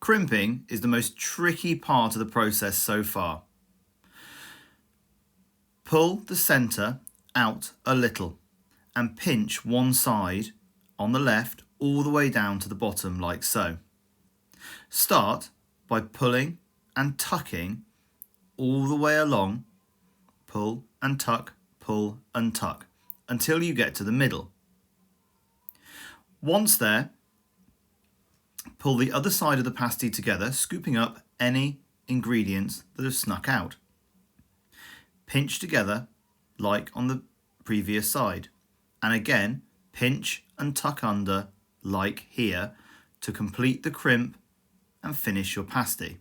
Crimping is the most tricky part of the process so far. Pull the centre out a little and pinch one side on the left all the way down to the bottom like so. Start by pulling and tucking all the way along, pull and tuck, until you get to the middle. Once there, pull the other side of the pasty together, scooping up any ingredients that have snuck out. Pinch together like on the previous side, and again pinch and tuck under like here to complete the crimp and finish your pasty.